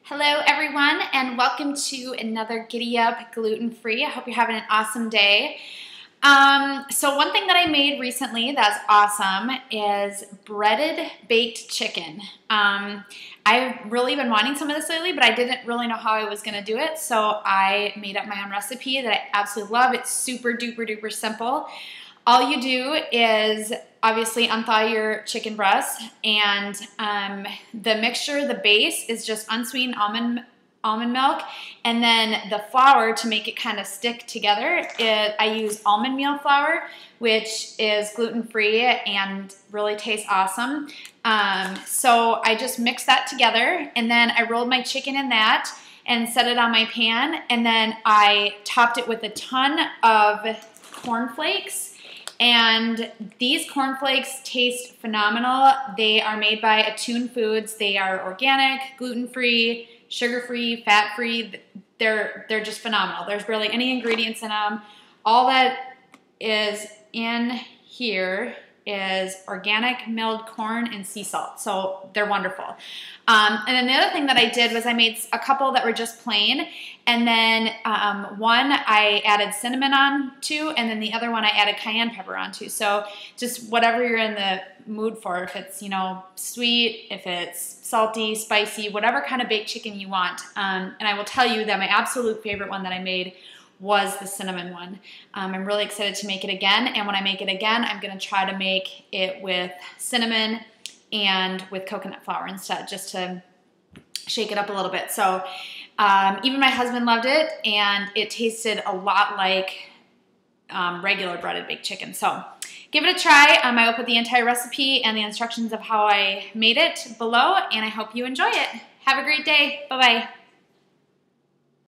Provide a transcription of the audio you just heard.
Hello everyone and welcome to another Giddy Up Gluten-Free. I hope you're having an awesome day. So one thing that I made recently that's awesome is breaded baked chicken. I've really been wanting some of this lately, but I didn't really know how I was going to do it, so I made up my own recipe that I absolutely love. It's super duper duper simple. All you do is obviously unthaw your chicken breast, and the mixture, the base, is just unsweetened almond milk, and then the flour to make it kind of stick together. I use almond meal flour, which is gluten-free and really tastes awesome. So I just mixed that together, and then I rolled my chicken in that and set it on my pan, and then I topped it with a ton of cornflakes. And these cornflakes taste phenomenal. They are made by Attune Foods. They are organic, gluten-free, sugar-free, fat-free. They're just phenomenal. There's barely any ingredients in them. All that is in here is organic milled corn and sea salt. So they're wonderful. And then the other thing that I did was I made a couple that were just plain, and then one I added cinnamon on to, and then the other one I added cayenne pepper onto. So just whatever you're in the mood for, if it's, you know, sweet, if it's salty, spicy, whatever kind of baked chicken you want. And I will tell you that my absolute favorite one that I made was the cinnamon one. I'm really excited to make it again, and when I make it again, I'm gonna try to make it with cinnamon and with coconut flour instead, just to shake it up a little bit. So even my husband loved it, and it tasted a lot like regular breaded baked chicken. So give it a try. I will put the entire recipe and the instructions of how I made it below, and I hope you enjoy it. Have a great day. Bye-bye.